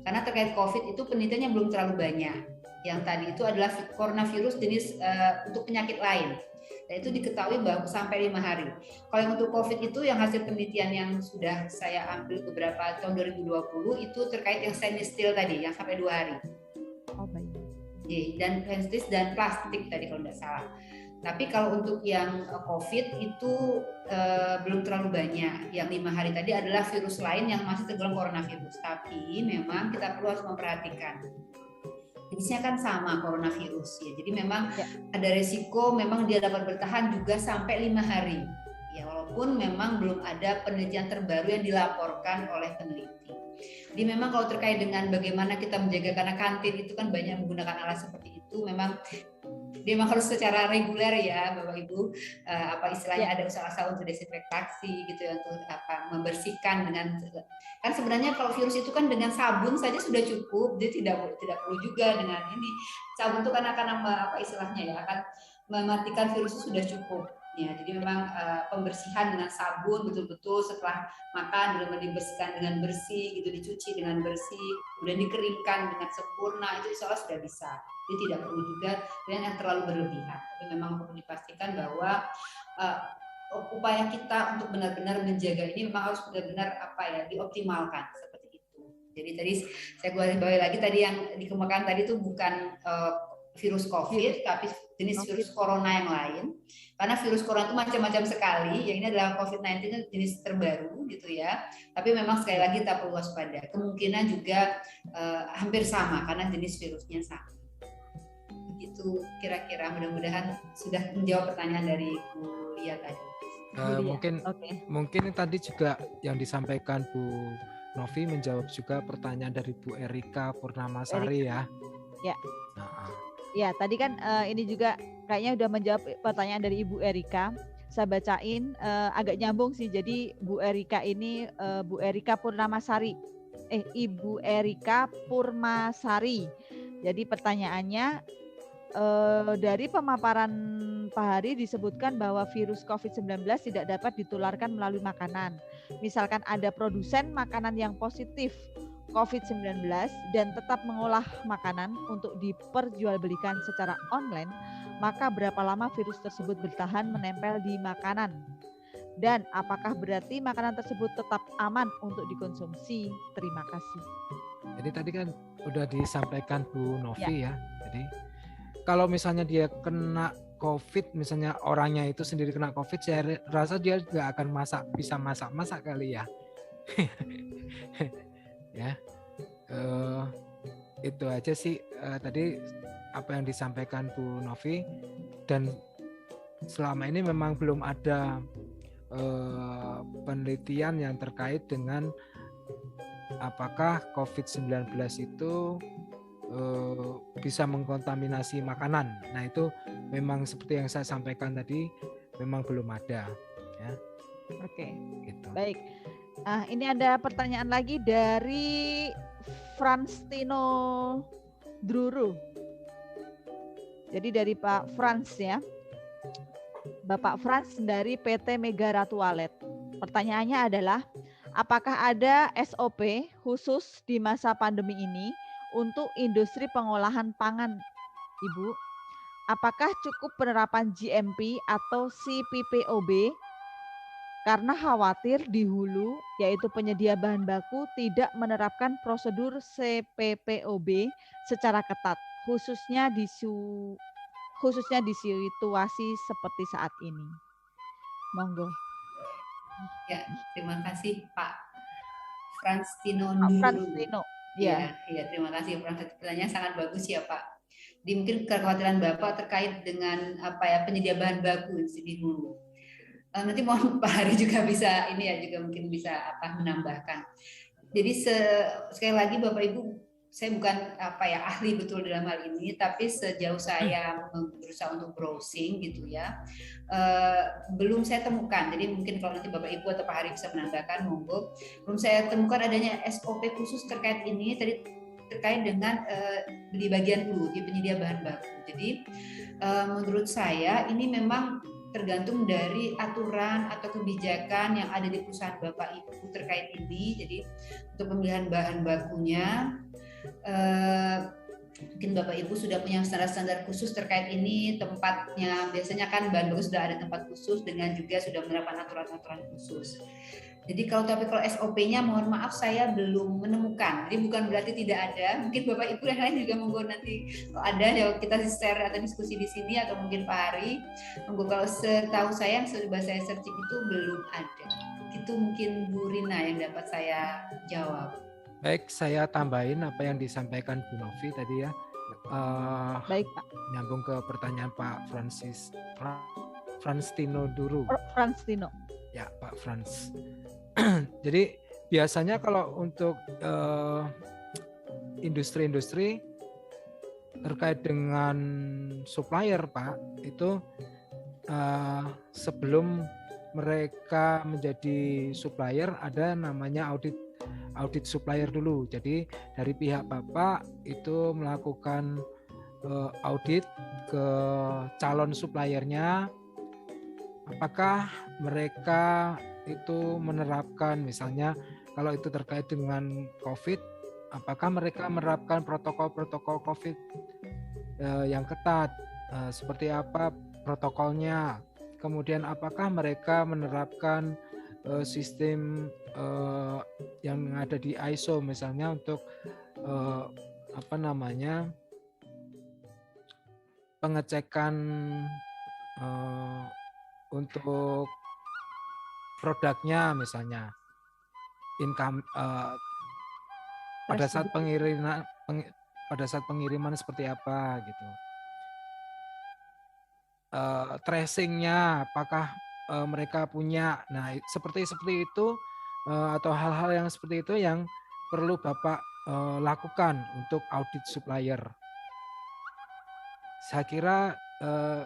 Karena terkait COVID itu penelitiannya belum terlalu banyak. Yang tadi itu adalah coronavirus jenis untuk penyakit lain. Dan itu diketahui bahwa sampai 5 hari. Kalau yang untuk COVID itu yang hasil penelitian yang sudah saya ambil beberapa tahun 2020 itu terkait yang stainless steel tadi yang sampai 2 hari. Oh baik. Dan stainless dan plastik tadi kalau tidak salah. Tapi kalau untuk yang COVID itu belum terlalu banyak. Yang 5 hari tadi adalah virus lain yang masih tergolong coronavirus. Tapi memang kita perlu harus memperhatikan. Jenisnya kan sama coronavirus ya. Jadi memang ada resiko memang dia dapat bertahan juga sampai 5 hari. Ya walaupun memang belum ada penelitian terbaru yang dilaporkan oleh peneliti. Jadi memang kalau terkait dengan bagaimana kita menjaga, karena kantin itu kan banyak menggunakan alat seperti itu, memang dia memang harus secara reguler ya Bapak Ibu, apa istilahnya ada usaha-usaha untuk desinfeksi gitu ya, untuk membersihkan dengan, kan sebenarnya kalau virus itu kan dengan sabun saja sudah cukup, dia tidak perlu juga dengan ini. Sabun itu kan akan apa istilahnya ya, akan mematikan virus itu sudah cukup. Ya, jadi memang pembersihan dengan sabun betul-betul setelah makan benar-benar dibersihkan dengan bersih gitu, dicuci dengan bersih, kemudian dikeringkan dengan sempurna, itu insya Allah sudah bisa. Jadi tidak perlu juga yang terlalu berlebihan. Tapi memang perlu dipastikan bahwa upaya kita untuk benar-benar menjaga ini memang harus benar-benar dioptimalkan seperti itu. Jadi tadi saya garis bawahi lagi, tadi yang dikemukakan tadi itu bukan virus COVID, tapi jenis virus corona yang lain. Karena virus corona itu macam-macam sekali. Yang ini adalah COVID-19 jenis terbaru gitu ya. Tapi memang sekali lagi kita perlu waspada. Kemungkinan juga hampir sama karena jenis virusnya sama. Begitu kira-kira, mudah-mudahan sudah menjawab pertanyaan dari Bu Lia tadi. Mungkin tadi juga yang disampaikan Bu Novi menjawab juga pertanyaan dari Bu Erika Purnamasari ya. Ya. Ya, tadi kan ini juga kayaknya udah menjawab pertanyaan dari Ibu Erika. Saya bacain agak nyambung sih. Jadi Bu Erika ini Bu Erika Purnamasari. Ibu Erika Purmasari. Jadi pertanyaannya, dari pemaparan Pak Hari disebutkan bahwa virus COVID-19 tidak dapat ditularkan melalui makanan. Misalkan ada produsen makanan yang positif COVID-19 dan tetap mengolah makanan untuk diperjualbelikan secara online, maka berapa lama virus tersebut bertahan menempel di makanan? Dan apakah berarti makanan tersebut tetap aman untuk dikonsumsi? Terima kasih. Jadi tadi kan udah disampaikan Bu Novi ya. Jadi kalau misalnya dia kena COVID, misalnya orangnya itu sendiri kena COVID, saya rasa dia nggak akan bisa masak kali ya. Ya, itu aja sih tadi apa yang disampaikan Bu Novi, dan selama ini memang belum ada penelitian yang terkait dengan apakah COVID-19 itu bisa mengkontaminasi makanan. Nah itu memang seperti yang saya sampaikan tadi, memang belum ada ya. Oke, gitu. Baik. Nah, ini ada pertanyaan lagi dari Franstino Druru. Jadi dari Pak Frans ya. Bapak Frans dari PT Mega Ratu Walet. Pertanyaannya adalah, apakah ada SOP khusus di masa pandemi ini untuk industri pengolahan pangan, Ibu? Apakah cukup penerapan GMP atau CPPOB? Karena khawatir di hulu, yaitu penyedia bahan baku, tidak menerapkan prosedur CPPOB secara ketat, khususnya di situasi seperti saat ini. Monggo. Ya, terima kasih Pak Franstino. Ya, terima kasih. Pertanyaannya sangat bagus ya Pak. Mungkin kekhawatiran Bapak terkait dengan penyedia bahan baku di hulu. Nanti mohon Pak Hari juga bisa juga mungkin bisa menambahkan. Jadi sekali lagi Bapak Ibu, saya bukan ahli betul dalam hal ini, tapi sejauh saya berusaha untuk browsing gitu ya, belum saya temukan. Jadi mungkin kalau nanti Bapak Ibu atau Pak Hari bisa menambahkan, monggo. Belum saya temukan adanya SOP khusus terkait ini, tadi terkait dengan di bagian hulu, di penyedia bahan baku. Jadi menurut saya ini memang tergantung dari aturan atau kebijakan yang ada di perusahaan Bapak Ibu terkait ini. Jadi untuk pemilihan bahan bakunya, mungkin Bapak Ibu sudah punya standar-standar khusus terkait ini, tempatnya biasanya kan bahan baku sudah ada tempat khusus dengan juga sudah menerapkan aturan-aturan khusus. Jadi kalau SOP-nya mohon maaf saya belum menemukan. Jadi bukan berarti tidak ada. Mungkin Bapak Ibu yang lain juga monggo nanti kalau ada ya kita share atau diskusi di sini atau mungkin Pak Hari. Monggo, kalau setahu saya yang sudah saya searching itu belum ada. Itu mungkin Bu Rina yang dapat saya jawab. Baik, saya tambahin apa yang disampaikan Bu Novi tadi ya. Baik Pak. Nyambung ke pertanyaan Pak Franstino Duru. Franstino. Ya, Pak Frans. Jadi biasanya kalau untuk industri-industri terkait dengan supplier, Pak, itu sebelum mereka menjadi supplier ada namanya audit supplier dulu. Jadi dari pihak Bapak itu melakukan audit ke calon suppliernya, apakah mereka itu menerapkan, misalnya kalau itu terkait dengan COVID, apakah mereka menerapkan protokol-protokol COVID yang ketat, seperti apa protokolnya, kemudian apakah mereka menerapkan sistem yang ada di ISO misalnya untuk pengecekan untuk produknya, misalnya income pada saat pengiriman seperti apa gitu, tracingnya apakah mereka punya. Nah seperti itu atau hal-hal yang seperti itu yang perlu Bapak lakukan untuk audit supplier. Saya kira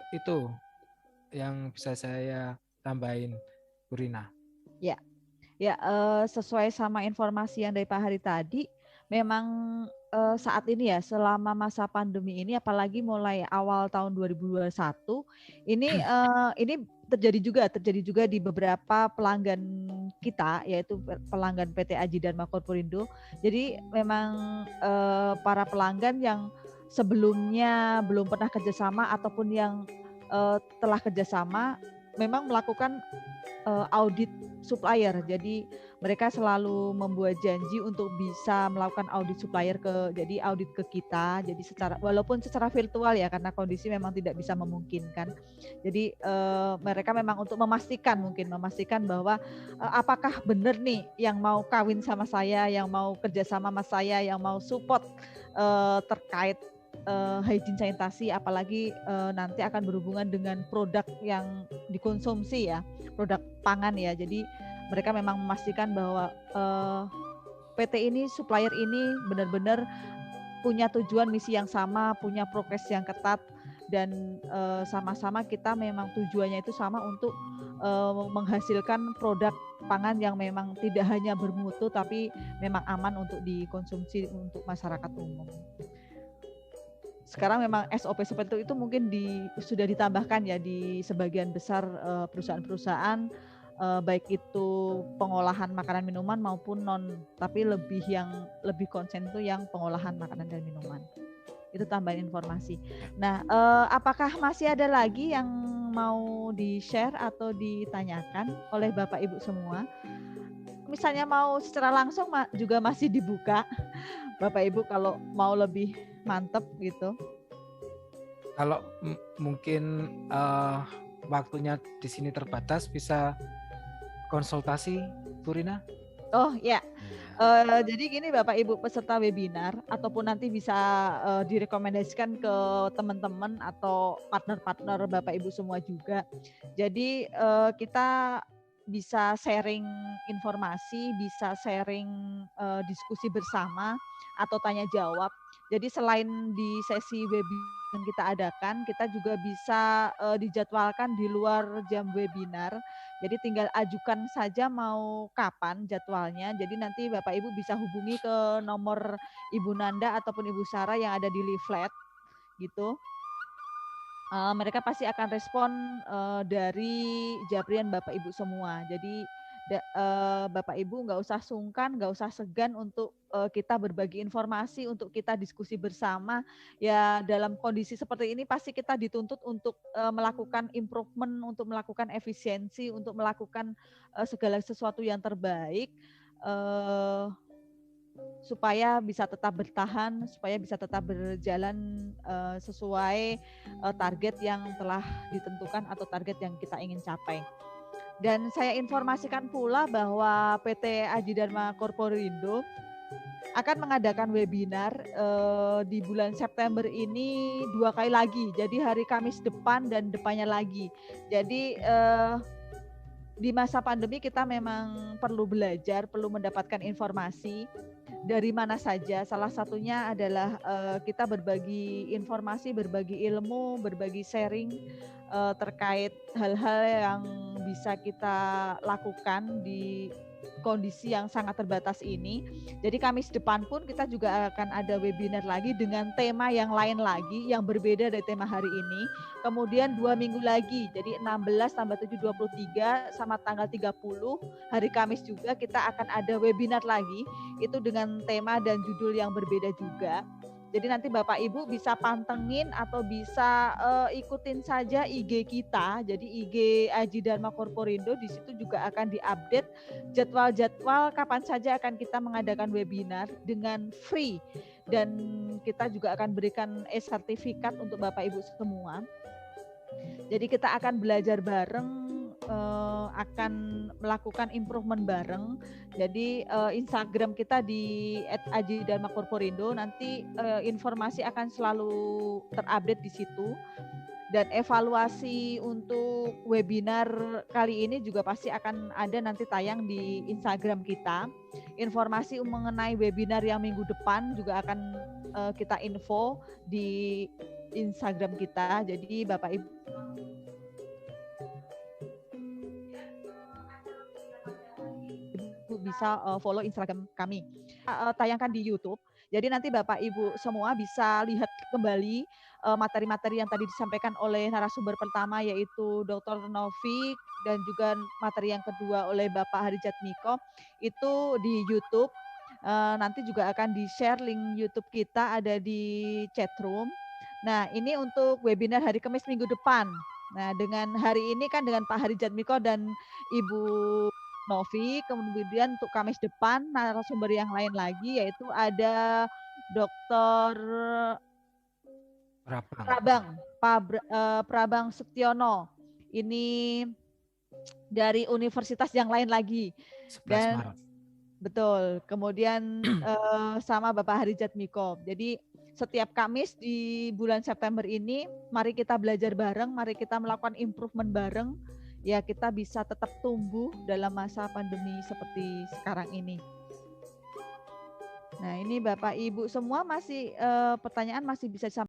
itu yang bisa saya tambahin, Bu Rina. Ya, sesuai sama informasi yang dari Pak Hari tadi, memang saat ini ya, selama masa pandemi ini, apalagi mulai awal tahun 2021, ini terjadi juga di beberapa pelanggan kita, yaitu pelanggan PT Aji Dharma Corporindo. Jadi memang para pelanggan yang sebelumnya belum pernah kerjasama ataupun yang telah kerjasama memang melakukan audit supplier. Jadi mereka selalu membuat janji untuk bisa melakukan audit supplier jadi audit ke kita. Jadi walaupun secara virtual ya, karena kondisi memang tidak bisa memungkinkan. Jadi mereka memang untuk memastikan bahwa apakah benar nih yang mau kawin sama saya, yang mau kerja sama saya, yang mau support terkait hygiene sanitasi, apalagi nanti akan berhubungan dengan produk yang dikonsumsi ya, produk pangan ya. Jadi mereka memang memastikan bahwa PT ini, supplier ini benar-benar punya tujuan misi yang sama, punya prokes yang ketat, dan sama-sama kita memang tujuannya itu sama untuk menghasilkan produk pangan yang memang tidak hanya bermutu tapi memang aman untuk dikonsumsi untuk masyarakat umum. Sekarang memang SOP seperti itu mungkin sudah ditambahkan ya di sebagian besar perusahaan-perusahaan, baik itu pengolahan makanan minuman maupun tapi yang lebih konsen itu yang pengolahan makanan dan minuman. Itu tambahan informasi. Nah, apakah masih ada lagi yang mau di-share atau ditanyakan oleh Bapak Ibu semua? Misalnya mau secara langsung juga masih dibuka. Bapak Ibu kalau mau lebih mantep gitu. Kalau mungkin waktunya di sini terbatas, bisa konsultasi, Bu Rina? Oh ya, jadi gini Bapak Ibu peserta webinar, ataupun nanti bisa direkomendasikan ke teman-teman atau partner-partner Bapak Ibu semua juga. Jadi kita bisa sharing informasi, bisa sharing diskusi bersama atau tanya jawab. Jadi selain di sesi webinar yang kita adakan, kita juga bisa dijadwalkan di luar jam webinar. Jadi tinggal ajukan saja mau kapan jadwalnya. Jadi nanti Bapak Ibu bisa hubungi ke nomor Ibu Nanda ataupun Ibu Sarah yang ada di leaflet gitu. Mereka pasti akan respon dari japrian Bapak Ibu semua. Jadi Bapak Ibu nggak usah sungkan, nggak usah segan untuk kita berbagi informasi, untuk kita diskusi bersama. Ya dalam kondisi seperti ini pasti kita dituntut untuk melakukan improvement, untuk melakukan efisiensi, untuk melakukan segala sesuatu yang terbaik. Supaya bisa tetap bertahan, supaya bisa tetap berjalan sesuai target yang telah ditentukan atau target yang kita ingin capai. Dan saya informasikan pula bahwa PT Aji Dharma Corporindo akan mengadakan webinar di bulan September ini 2 kali lagi. Jadi hari Kamis depan dan depannya lagi. Jadi di masa pandemi kita memang perlu belajar, perlu mendapatkan informasi dari mana saja. Salah satunya adalah kita berbagi informasi, berbagi ilmu, berbagi sharing terkait hal-hal yang bisa kita lakukan di kondisi yang sangat terbatas ini. Jadi Kamis depan pun kita juga akan ada webinar lagi dengan tema yang lain lagi, yang berbeda dari tema hari ini. Kemudian 2 minggu lagi, jadi 16 tambah 7, 23 sama tanggal 30, hari Kamis juga kita akan ada webinar lagi, itu dengan tema dan judul yang berbeda juga. Jadi nanti Bapak Ibu bisa pantengin atau bisa ikutin saja IG kita. Jadi IG Aji Dharma Corporindo, di situ juga akan diupdate jadwal-jadwal kapan saja akan kita mengadakan webinar dengan free. Dan kita juga akan berikan sertifikat untuk Bapak Ibu semua. Jadi kita akan belajar bareng, akan melakukan improvement bareng. Jadi Instagram kita di @aji_dharma_corporindo, nanti informasi akan selalu terupdate di situ. Dan evaluasi untuk webinar kali ini juga pasti akan ada nanti tayang di Instagram kita. Informasi mengenai webinar yang minggu depan juga akan kita info di Instagram kita. Jadi Bapak Ibu bisa follow Instagram kami. Tayangkan di YouTube. Jadi nanti Bapak Ibu semua bisa lihat kembali materi-materi yang tadi disampaikan oleh narasumber pertama, yaitu Dr. Novik, dan juga materi yang kedua oleh Bapak Harijat Miko, itu di YouTube. Nanti juga akan di-share link YouTube kita, ada di chatroom. Nah, ini untuk webinar hari Kamis minggu depan. Nah, dengan hari ini kan dengan Pak Harijat Miko dan Ibu Novi, kemudian untuk Kamis depan narasumber yang lain lagi, yaitu ada Dr. Prabang Setiono. Ini dari universitas yang lain lagi. Dan betul. Kemudian sama Bapak Harijat Miko. Jadi setiap Kamis di bulan September ini, mari kita belajar bareng, mari kita melakukan improvement bareng. Ya kita bisa tetap tumbuh dalam masa pandemi seperti sekarang ini. Nah ini Bapak Ibu semua masih pertanyaan masih bisa disampaikan.